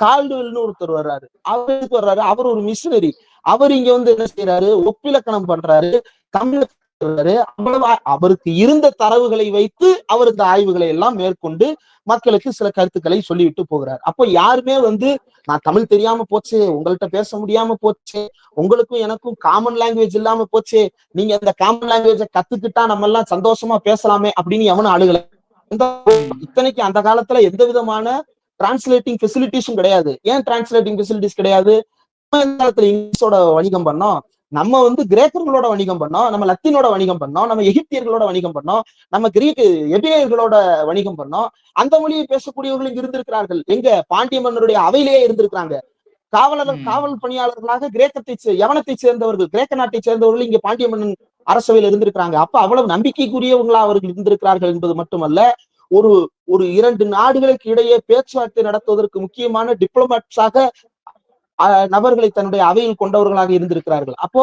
கால்டுவெல்னு ஒருத்தர் வர்றாரு. அவர் ஒரு மிஷினரி. அவர் இங்க என்ன செய்யறாரு? ஒப்பிலக்கணம் பண்றாரு, தமிழ். அவருக்கு இருந்த தரவுகளை வைத்து அவர் இந்த ஆய்வுகளை எல்லாம் மேற்கொண்டு மக்களுக்கு சில கருத்துக்களை சொல்லிவிட்டு போகிறார். அப்போ யாருமே நான் தமிழ் தெரியாம போச்சு, உங்கள்கிட்ட பேச முடியாம போச்சு, உங்களுக்கும் எனக்கும் காமன் லாங்குவேஜ் இல்லாம போச்சு, நீங்க அந்த காமன் லாங்குவேஜ கத்துக்கிட்டா நம்ம எல்லாம் சந்தோஷமா பேசலாமே அப்படின்னு எவனும் அழுகல. இத்தனைக்கு அந்த காலத்துல எந்த விதமான டிரான்ஸ்லேட்டிங் ஃபெசிலிட்டிஸும் கிடையாது. ஏன் டிரான்ஸ்லேட்டிங் ஃபெசிலிட்டிஸ் கிடையாது? இங்கிலீஷோட வணிகம் பண்ணோம், நம்ம கிரேக்கர்களோட வணிகம் பண்ணோம், நம்ம லத்தீனோட வணிகம் பண்ணோம், நம்ம எகிப்தியர்களோட வணிகம் பண்ணோம், நம்ம கிரீக் எபிரேயர்களோட வணிகம் பண்ணோம். அந்த மொழியை பேசக்கூடியவர்கள் இங்க இருந்திருக்கிறார்கள். எங்க? பாண்டிய மன்னருடைய அவையிலேயே இருந்திருக்கிறாங்க. காவல் பணியாளர்களாக யவனத்தை சேர்ந்தவர்கள், கிரேக்க நாட்டை சேர்ந்தவர்கள் இங்க பாண்டிய மன்னன் அரசவையில் இருந்திருக்கிறாங்க. அப்ப அவ்வளவு நம்பிக்கைக்குரியவங்களா அவர்கள் இருந்திருக்கிறார்கள் என்பது மட்டுமல்ல, ஒரு 2 நாடுகளுக்கு இடையே பேச்சுவார்த்தை நடத்துவதற்கு முக்கியமான டிப்ளமேட்ஸாக நபர்களை தன்னுடைய அவையில் கொண்டவர்களாக இருந்திருக்கிறார்கள். அப்போ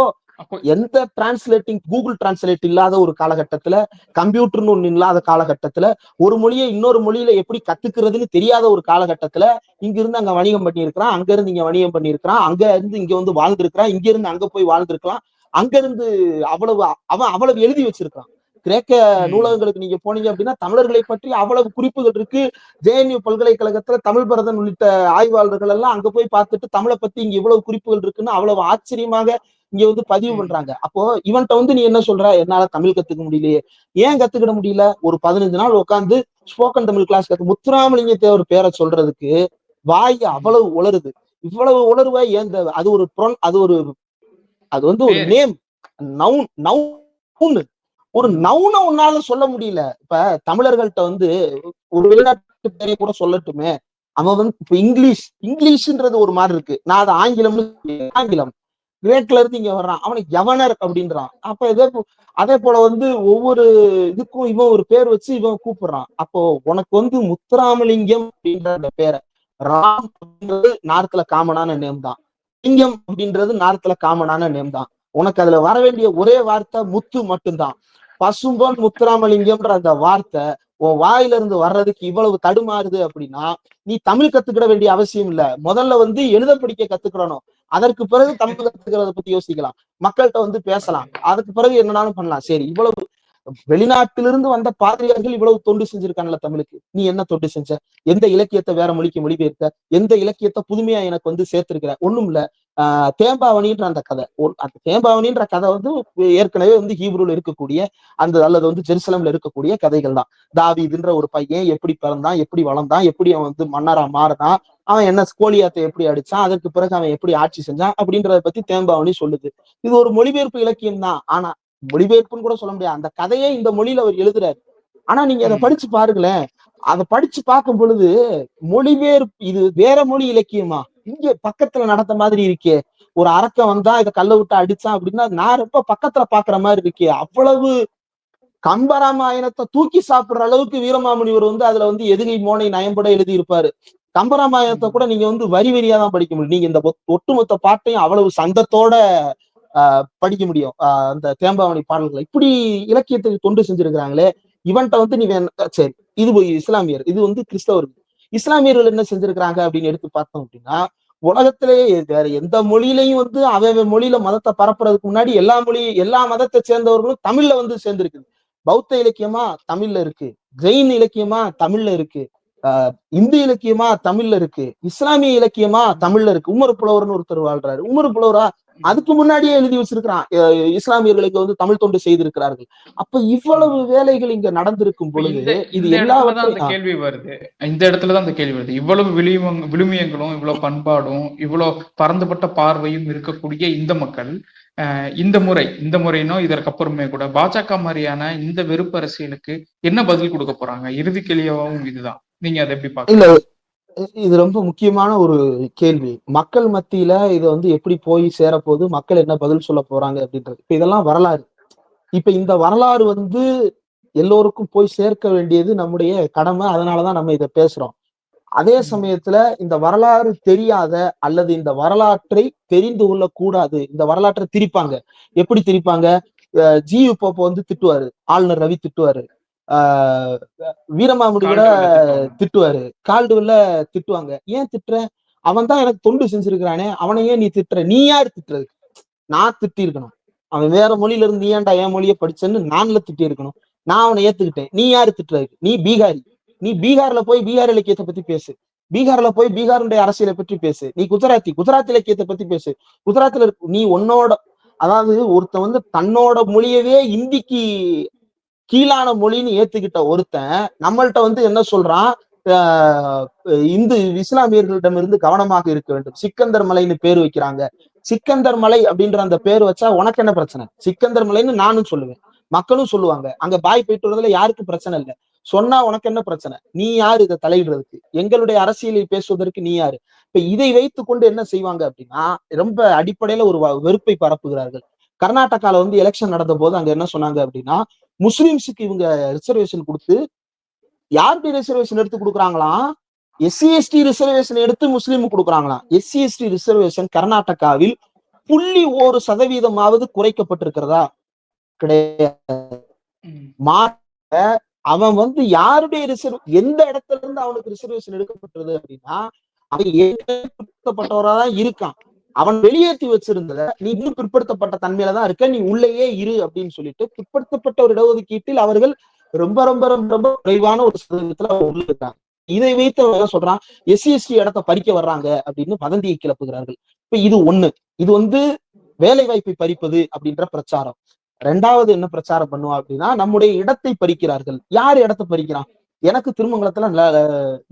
எந்த டிரான்ஸ்லேட்டிங், கூகுள் டிரான்ஸ்லேட் இல்லாத ஒரு காலகட்டத்துல, கம்ப்யூட்டர்னு ஒண்ணு இல்லாத காலகட்டத்துல, ஒரு மொழியை இன்னொரு மொழியில எப்படி கத்துக்கிறதுன்னு தெரியாத ஒரு காலகட்டத்துல இங்க இருந்து அங்க வணிகம் பண்ணியிருக்கிறான், அங்க இருந்து இங்க வணிகம் பண்ணியிருக்கிறான், அங்க இருந்து இங்க வாழ்ந்திருக்கிறான், இங்க இருந்து அங்க போய் வாழ்ந்திருக்கலாம், அங்க இருந்து அவ்வளவு எழுதி வச்சிருக்கான். கிரேக்க நூலகங்களுக்கு நீங்க போனீங்க அப்படின்னா தமிழர்களை பற்றி அவ்வளவு குறிப்புகள் இருக்கு. JNU பல்கலைக்கழகத்துல தமிழ் பரதன் உள்ளிட்ட ஆய்வாளர்கள் எல்லாம் அங்க போய் பார்த்துட்டு தமிழை பத்தி இங்க இவ்வளவு குறிப்புகள் இருக்குன்னு அவ்வளவு ஆச்சரியமாக இங்க பதிவு பண்றாங்க. அப்போ இவன்ட்ட நீ என்ன சொல்ற? என்னால தமிழ் கத்துக்க முடியலையே. ஏன் கத்துக்கிட முடியல? ஒரு 15 நாள் உட்காந்து ஸ்போக்கன் தமிழ் கிளாஸ் முத்துராமலிங்க தேவர் பேரை சொல்றதுக்கு வாய் அவ்வளவு உளருது. இவ்வளவு உணர்வை ஏன்? ஒரு நேம், நவுன், ஒரு நவுனை உன்னால சொல்ல முடியல. இப்ப தமிழர்கள்ட்ட ஒரு வெளிநாட்டு பேரைய கூட சொல்லட்டுமே, அவன் இப்ப இங்கிலீஷ்ன்றது ஒரு மாதிரி இருக்கு. நான் அது ஆங்கிலம் கிரேக்ல இருந்து இங்க வர்றான், அவனுக்கு யவனர் அப்படின்றான். அப்ப அதே போல ஒவ்வொரு இதுக்கும் இவன் ஒரு பேர் வச்சு இவன் கூப்பிடுறான். அப்போ உனக்கு முத்துராமலிங்கம் அப்படின்ற அந்த பேரை, ராம் அப்படின்றது நார்த்ல காமனான நேம் தான், லிங்கம் அப்படின்றது நார்த்ல காமனான நேம் தான். உனக்கு அதுல வர வேண்டிய ஒரே வார்த்தை முத்து மட்டும்தான். பசும்பொன் முத்துராமலிங்கம்ன்ற அந்த வார்த்தை உன் வாயில இருந்து வர்றதுக்கு இவ்வளவு தடுமாறுது அப்படின்னா நீ தமிழ் கத்துக்கிட வேண்டிய அவசியம் இல்ல. முதல்ல எழுத படிக்க கத்துக்கிறணும். அதற்கு பிறகு தமிழ் கத்துக்கிறத பத்தி யோசிக்கலாம், மக்கள்கிட்ட பேசலாம். அதுக்கு பிறகு என்னன்னாலும் பண்ணலாம். சரி, இவ்வளவு வெளிநாட்டிலிருந்து வந்த பாதிரியார்கள் இவ்வளவு தொண்டு செஞ்சிருக்காங்கல்ல தமிழுக்கு, நீ என்ன தொண்டு செஞ்ச? எந்த இலக்கியத்தை வேற மொழிக்கு மொழிபெயர்த்த? எந்த இலக்கியத்தை புதுமையா எனக்கு சேர்த்திருக்கிற? ஒண்ணும் இல்ல. தேம்பாவணின்ற அந்த கதை, அந்த தேம்பாவணின்ற கதை ஏற்கனவே ஹீப்ரூல இருக்கக்கூடிய அல்லது ஜெருசலம்ல இருக்கக்கூடிய கதைகள் தான். தாவீதுன்ற ஒரு பையன் எப்படி பிறந்தான், எப்படி வளர்ந்தான், எப்படி அவன் மன்னரா மாறினான், அவன் என்ன கோலியாத்தை எப்படி அடிச்சான், அதற்கு பிறகு அவன் எப்படி ஆட்சி செஞ்சான் அப்படின்றத பத்தி தேம்பாவணி சொல்லுது. இது ஒரு மொழிபெயர்ப்பு இலக்கியம் தான். ஆனா மொழிபெயர்ப்புன்னு கூட சொல்ல முடியாது, அந்த கதையை இந்த மொழியில அவர் எழுதுறாரு. ஆனா நீங்க அதை படிச்சு பாருங்களேன். அதை படிச்சு பார்க்கும் பொழுது மொழிபெயர்ப்பு இது வேற மொழி இலக்கியமா இங்க பக்கத்துல நடந்த மாதிரி இருக்கே. ஒரு அரக்கன் வந்தா இதை கல்ல விட்டு அடிச்சான் அப்படின்னா நான் ரொம்ப பக்கத்துல பாக்குற மாதிரி இருக்கே. அவ்வளவு கம்பராமாயணத்தை தூக்கி சாப்பிடுற அளவுக்கு வீரமாமுனிவர் அதுல எதுகை மோனை நயம்பட எழுதி இருப்பாரு. கம்பராமாயணத்தை கூட நீங்க வந்து வரி வரியா தான் படிக்க முடியும். நீங்க இந்த ஒட்டுமொத்த பாட்டையும் அவ்வளவு சந்தத்தோட படிக்க முடியும். அந்த தேம்பாவணி பாடல்களை இப்படி இலக்கியத்துக்கு தொண்டு செஞ்சிருக்கிறாங்களே, இவன்ட்ட வந்து நீ சரி, இது இஸ்லாமியர், இது வந்து கிறிஸ்தவர்கள். இஸ்லாமியர்கள் என்ன செஞ்சிருக்கிறாங்க அப்படின்னு எடுத்து பார்த்தோம் அப்படின்னா, உலகத்திலேயே வேற எந்த மொழியிலையும் வந்து அவன் மொழியில மதத்தை பரப்புறதுக்கு முன்னாடி எல்லா மதத்தை சேர்ந்தவர்களும் தமிழ்ல வந்து சேர்ந்திருக்குது. பௌத்த இலக்கியமா தமிழ்ல இருக்கு, ஜெயின் இலக்கியமா தமிழ்ல இருக்கு, இந்து இலக்கியமா தமிழ்ல இருக்கு, இஸ்லாமிய இலக்கியமா தமிழ்ல இருக்கு. உமர் புலவர்னு ஒருத்தர் வாழ்றாரு. உமர் புலவரா அதுக்கு முன்னாடியே எழுதி வச்சிருக்கிறான். இஸ்லாமியர்களுக்கு வந்து தமிழ் தொண்டு செய்திருக்கிறார்கள். அப்ப இவ்வளவு வேலைகள் இங்க நடந்திருக்கும் பொழுது இது இடத்துலதான் அந்த எல்லாவற்றையும் கேள்வி வருது. இந்த இடத்துலதான் அந்த கேள்வி வருது. இவ்வளவு விழுமியங்களும் இவ்வளவு பண்பாடும் இவ்வளவு பரந்துபட்ட பார்வையும் இருக்கக்கூடிய இந்த மக்கள் இந்த முறைனோ இதற்கு அப்புறமே கூட பாஜக மாதிரியான இந்த வெறுப்பு அரசியலுக்கு என்ன பதில் கொடுக்க போறாங்க? இறுதி கேள்வியாவும் இதுதான். நீங்க அதை எப்படி பாக்கல? இது ரொம்ப முக்கியமான ஒரு கேள்வி. மக்கள் மத்தியில இதை வந்து எப்படி போய் சேரப்போகுது, மக்கள் என்ன பதில் சொல்ல போறாங்க அப்படின்றது. இப்ப இதெல்லாம் வரலாறு. இப்ப இந்த வரலாறு வந்து எல்லோருக்கும் போய் சேர்க்க வேண்டியது நம்முடைய கடமை. அதனாலதான் நம்ம இதை பேசுறோம். அதே சமயத்துல இந்த வரலாறு தெரியாத அல்லது இந்த வரலாற்றை தெரிந்து கொள்ள கூடாது, இந்த வரலாற்றை திரிப்பாங்க. எப்படி திரிப்பாங்க? ஜியு போப்ப வந்து திட்டுவாரு, ஆளுநர் ரவி திட்டுவாரு, வீரமாமுடி கூட திட்டுவாரு, கால்டுவெல்ல திட்டுவாங்க. ஏன் திட்டுற? அவன் தான் எனக்கு தொண்டு செஞ்சிருக்கிறானே, அவனையே நீ திட்டுற? நீ யாரு திட்டுறது? நான் திட்டி இருக்கணும். அவன் வேற மொழியில இருந்து நீ ஏன்டா என் மொழியை படிச்சேன்னு நான்ல திட்டி இருக்கணும். நான் அவனை ஏத்துக்கிட்டேன். நீ யாரு திட்டுறது? நீ பீகாரி. நீ பீகார்ல போய் பீகார் இலக்கியத்தை பத்தி பேசு. பீகார்ல போய் பீகாருடைய அரசியலை பற்றி பேசு. நீ குஜராத் இலக்கியத்தை பத்தி பேசு. குஜராத்ல நீ உன்னோட, அதாவது ஒருத்தன் வந்து தன்னோட மொழியவே இந்திக்கு கீழான மொழின்னு ஏத்துக்கிட்ட ஒருத்தன் நம்மள்ட்ட வந்து என்ன சொல்றான்? இஸ்லாமியர்களிடம் இருந்து கவனமாக இருக்க வேண்டும். சிக்கந்தர் மலைன்னு பேர் வைக்கிறாங்க. சிக்கந்தர் மலை அப்படின்ற அந்த பேர் வச்சா உனக்கு என்ன பிரச்சனை? சிக்கந்தர் மலைன்னு நானும் சொல்லுவேன், மக்களும் சொல்லுவாங்க. அங்க பாய் போயிட்டு வரதுல யாருக்கும் பிரச்சனை இல்லை. சொன்னா உனக்கு என்ன பிரச்சனை? நீ யாரு இதை தலையிடுறதுக்கு? எங்களுடைய அரசியலில் பேசுவதற்கு நீ யாரு? இப்ப இதை வைத்துக் கொண்டு என்ன செய்வாங்க அப்படின்னா, ரொம்ப அடிப்படையில ஒரு வெறுப்பை பரப்புகிறார்கள். கர்நாடகால வந்து எலெக்ஷன் நடந்த போது அங்க என்ன சொன்னாங்க அப்படின்னா, முஸ்லிம்ஸுக்கு இவங்க ரிசர்வேஷன் கொடுத்து யாருடைய ரிசர்வேஷன் எடுத்து கொடுக்குறாங்களாம்? எஸ்சி எஸ்டி ரிசர்வேஷன் எடுத்து முஸ்லீமுக்கு கொடுக்குறாங்களாம். எஸ்சி எஸ்டி ரிசர்வேஷன் கர்நாடகாவில் 0.1% குறைக்கப்பட்டிருக்கிறதா? கிடையாது. அவன் வந்து யாருடைய எந்த இடத்துல இருந்து அவனுக்கு ரிசர்வேஷன் எடுக்கப்பட்டது அப்படின்னா, அவன் ஏற்படுத்தப்பட்டவராதான் இருக்கான். அவன் வெளியேற்றி வச்சிருந்தத நீ இன்னும் பிற்படுத்தப்பட்ட தன்மையிலதான் இருக்க, நீ உள்ளேயே இரு அப்படின்னு சொல்லிட்டு பிற்படுத்தப்பட்ட ஒரு இடஒதுக்கீட்டில் அவர்கள் ரொம்ப ரொம்ப ரொம்ப ரொம்ப குறைவான ஒரு சதவீதத்துல உள்ள இருக்காங்க. இதை வைத்து என்ன சொல்றான்? எஸ்சி எஸ்டி இடத்தை பறிக்க வர்றாங்க அப்படின்னு வதந்தியை கிளப்புகிறார்கள். இப்ப இது ஒண்ணு. இது வந்து வேலை வாய்ப்பை பறிப்பது அப்படின்ற பிரச்சாரம். ரெண்டாவது என்ன பிரச்சாரம் பண்ணுவா அப்படின்னா, நம்முடைய இடத்தை பறிக்கிறார்கள். யார் இடத்தை பறிக்கிறான்? எனக்கு திருமங்கலத்துல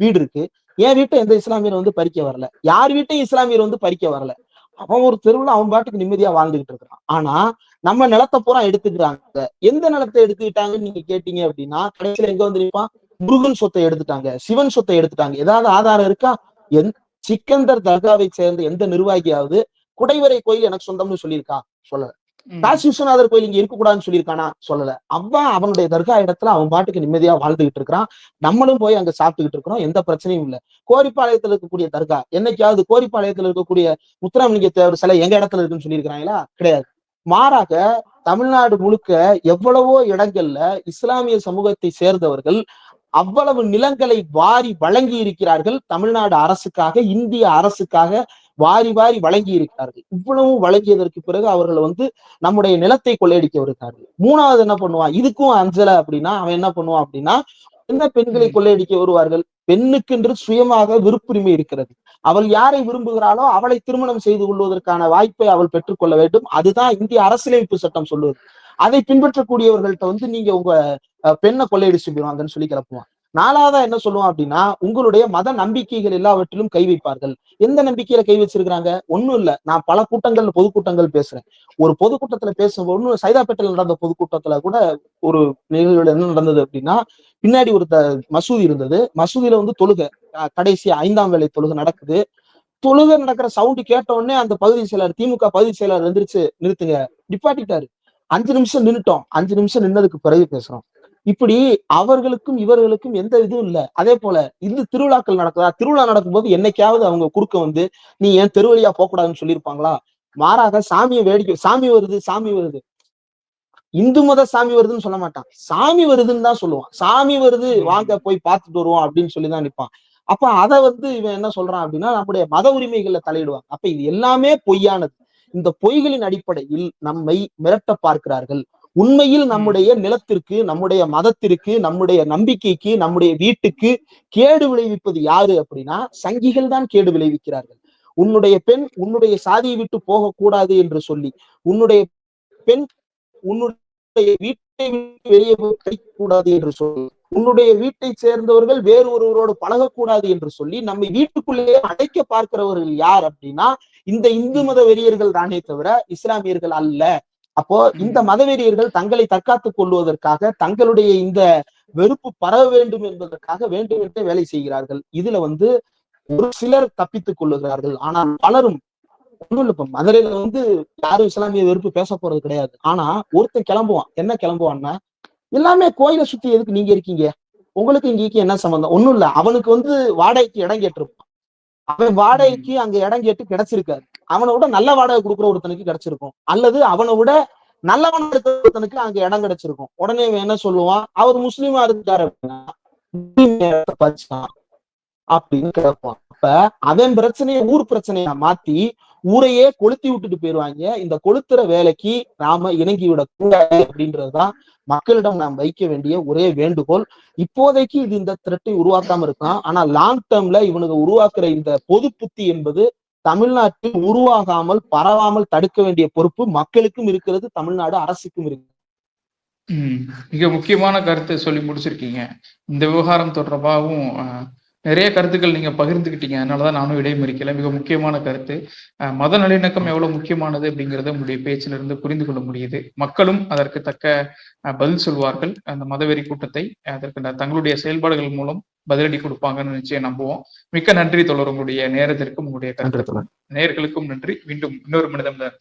வீடு இருக்கு. என் வீட்டை எந்த இஸ்லாமியர் வந்து பறிக்க வரல. யார் வீட்டையும் இஸ்லாமியர் வந்து பறிக்க வரல. அவன் ஒரு தெருவுல அவன் பாட்டுக்கு நிம்மதியா வாழ்ந்துகிட்டு இருக்கிறான். ஆனா நம்ம நிலத்தை பூரா எடுத்துக்கிறாங்க. எந்த நிலத்தை எடுத்துக்கிட்டாங்கன்னு நீங்க கேட்டீங்க அப்படின்னா, கடைசியில எங்க வந்து நிற்பான்? முருகன் சொத்தை எடுத்துட்டாங்க, சிவன் சொத்தை எடுத்துட்டாங்க. ஏதாவது ஆதாரம் இருக்கா? சிக்கந்தர் தர்காவை சேர்ந்த எந்த நிர்வாகியாவது குடைவரை கோயில் எனக்கு சொந்தம்னு சொல்லியிருக்கா? சொல்லல. காசி விஸ்வநாதர் கோயில் இங்க இருக்கக்கூடாதுன்னு சொல்லியிருக்கானா? சொல்லல. அவனுடைய தர்கா இடத்துல அவன் பாட்டுக்கு நிம்மதியா வாழ்ந்துகிட்டு இருக்கிறான். நம்மளும் போய் அங்க சாப்பிட்டுக்கிட்டு இருக்கிறோம். எந்த பிரச்சனையும் இல்லை. கோரிப்பாளையத்துல இருக்கக்கூடிய தர்கா என்னைக்காவது கோரிப்பாளையத்துல இருக்கக்கூடிய முத்துராமலிங்க தேவர் சிலை எங்க இடத்துல இருக்குன்னு சொல்லியிருக்கிறாங்களா? கிடையாது. மாறாக தமிழ்நாடு முழுக்க எவ்வளவோ இடங்கள்ல இஸ்லாமிய சமூகத்தை சேர்ந்தவர்கள் அவ்வளவு நிலங்களை வாரி வழங்கி இருக்கிறார்கள். தமிழ்நாடு அரசுக்காக, இந்திய அரசுக்காக வாரி வாரி வழங்கி இருக்கிறார்கள். இவ்வளவும் வழங்கியதற்கு பிறகு அவர்கள் வந்து நம்முடைய நிலத்தை கொள்ளையடிக்க வருகிறார்கள். மூணாவது என்ன பண்ணுவான்? இதுக்கும் அஞ்சல அப்படின்னா அவன் என்ன பண்ணுவான் அப்படின்னா, என்ன பெண்களை கொள்ளையடிக்க வருவார்கள்? பெண்ணுக்கென்று சுயமாக விருப்புரிமை இருக்கிறது. அவள் யாரை விரும்புகிறாளோ அவளை திருமணம் செய்து கொள்வதற்கான வாய்ப்பை அவள் பெற்றுக்கொள்ள வேண்டும். அதுதான் இந்திய அரசியலமைப்பு சட்டம் சொல்லுவது. அதை பின்பற்றக்கூடியவர்கள்ட்ட வந்து நீங்க உங்க பெண்ணை கொள்ளையடிச்சு போயிருவாங்கன்னு சொல்லி கிளப்புவான். நாலாவதா என்ன சொல்லுவான் அப்படின்னா, உங்களுடைய மத நம்பிக்கைகள் எல்லாவற்றிலும் கை வைப்பார்கள். எந்த நம்பிக்கையில கை வச்சிருக்கிறாங்க? ஒண்ணும் இல்ல. நான் பல கூட்டங்கள்ல பொதுக்கூட்டங்கள் பேசுறேன். ஒரு பொதுக்கூட்டத்துல பேசும்போது சைதாப்பேட்டையில் நடந்த பொதுக்கூட்டத்துல கூட ஒரு நிகழ்வுல என்ன நடந்தது அப்படின்னா, பின்னாடி ஒரு மசூதி இருந்தது. மசூதியில வந்து தொழுகை, கடைசி 5ஆம் வேளை தொழுகை நடக்குது. தொழுகை நடக்கிற சவுண்டு கேட்ட உடனே அந்த பகுதி செயலர், திமுக பகுதி செயலர் எந்திரிச்சு நிறுத்துங்க, நிப்பாட்டிட்டாரு. 5 நிமிஷம் நின்னுட்டோம். 5 நிமிஷம் நின்னதுக்கு பிறகு பேசுறோம். இப்படி அவர்களுக்கும் இவர்களுக்கும் எந்த இதுவும் இல்ல. அதே போல இந்து திருவிழாக்கள் நடக்குதா? திருவிழா நடக்கும்போது என்னைக்காவது அவங்க குறுக்க வந்து நீ ஏன் தெரு வழியா போகக்கூடாதுன்னு சொல்லியிருப்பாங்களா? மாறாக சாமி வருது, சாமி வருது. இந்து மத சாமி வருதுன்னு சொல்ல மாட்டான். சாமி வருதுன்னு தான் சொல்லுவான். சாமி வருது, வாங்க போய் பார்த்துட்டு வருவோம் அப்படின்னு சொல்லிதான் நிப்பான். அப்ப அத வந்து இவன் என்ன சொல்றான் அப்படின்னா, நம்முடைய மத உரிமைகள்ல தலையிடுவாங்க. அப்ப இது எல்லாமே பொய்யானது. இந்த பொய்களின் அடிப்படையில் நம்மை மிரட்ட பார்க்கிறார்கள். உண்மையில் நம்முடைய நிலத்திற்கு, நம்முடைய மதத்திற்கு, நம்முடைய நம்பிக்கைக்கு, நம்முடைய வீட்டுக்கு கேடு விளைவிப்பது யாரு அப்படின்னா, சங்கிகள் தான் கேடு விளைவிக்கிறார்கள். உன்னுடைய பெண் உன்னுடைய சாதியை விட்டு போகக்கூடாது என்று சொல்லி, உன்னுடைய பெண் உன்னுடைய வீட்டை விட்டு வெளியே போய் படிக்கக்கூடாது என்று சொல்லி, உன்னுடைய வீட்டை சேர்ந்தவர்கள் வேறு ஒருவரோடு பழகக்கூடாது என்று சொல்லி நம்மை வீட்டுக்குள்ளேயே அடைக்க பார்க்கிறவர்கள் யார் அப்படின்னா இந்த இந்து மத வெறியர்கள் தானே தவிர இஸ்லாமியர்கள் அல்ல. அப்போ இந்த மதவெறியர்கள் தங்களை தற்காத்துக் கொள்வதற்காக தங்களுடைய இந்த வெறுப்பு பரவ வேண்டும் என்பதற்காக வேண்டும் என்றே வேலை செய்கிறார்கள். இதுல வந்து ஒரு சிலர் தப்பித்துக் கொள்ளுகிறார்கள். ஆனால் பலரும் ஒண்ணும் இல்ல. இப்ப மதுரையில வந்து யாரும் இஸ்லாமிய வெறுப்பு பேச போறது கிடையாது. ஆனா ஒருத்தன் கிளம்புவான். என்ன கிளம்புவான்னா, எல்லாமே கோயிலை சுத்தி எதுக்கு நீங்க இருக்கீங்க, உங்களுக்கு இங்க என்ன சம்பந்தம்? ஒண்ணும் இல்ல. அவனுக்கு வந்து வாடகைக்கு இடம் கேட்டிருப்பான். அவன் வாடகைக்கு அங்க இடம் கேட்டு கிடைச்சிருக்காரு. அவனை விட நல்ல வாடகை கொடுக்குற ஒருத்தனுக்கு கிடைச்சிருக்கும். அல்லது அவனை விட நல்லவன் இருக்கிற ஒருத்தனுக்கு அங்க இடம் கிடைச்சிருக்கும். உடனே இவன் என்ன சொல்லுவான், அவர் முஸ்லீமா இருக்காரு அப்படின்னு கேட்பான். அப்ப அவன் பிரச்சனையை ஊர் பிரச்சனையா மாத்தி ஊரையே கொளுத்தி விட்டுட்டு போயிருவாங்க. இந்த கொளுத்துற வேலைக்கு நாம இணங்கி விட கூடாது அப்படின்றதுதான் மக்களிடம் நாம் வைக்க வேண்டிய ஒரே வேண்டுகோள். இப்போதைக்கு இது இந்த த்ரெட்டை உருவாக்காம இருக்கலாம். ஆனா லாங் டேர்ம்ல இவனுக்கு உருவாக்குற இந்த பொது புத்தி என்பது தமிழ்நாட்டில் உருவாகாமல் பரவாமல் தடுக்க வேண்டிய பொறுப்பு மக்களுக்கும் இருக்கிறது, தமிழ்நாடு அரசுக்கும் இருக்கு. மிக முக்கியமான கருத்தை சொல்லி முடிச்சிருக்கீங்க. இந்த விவகாரம் தொடர்பாகவும் நிறைய கருத்துக்கள் நீங்க பகிர்ந்துக்கிட்டீங்க. அதனாலதான் நானும் இடைமறிக்கல. மிக முக்கியமான கருத்து. மத நல்லிணக்கம் எவ்வளவு முக்கியமானது அப்படிங்கறத உங்களுடைய பேச்சில இருந்து புரிந்து கொள்ள முடியுது. மக்களும் அதற்கு தக்க பதில் சொல்வார்கள். அந்த மதவெறி கூட்டத்தை அதற்கு தங்களுடைய செயல்பாடுகள் மூலம் பதிலடி கொடுப்பாங்கன்னு நிச்சயம் நம்புவோம். மிக்க நன்றி தோழர், உங்களுடைய நேரத்திற்கும் உங்களுடைய கருத்துக்களுக்கும். நேயர்களுக்கும் நன்றி. மீண்டும் இன்னொரு மனிதம் தான்.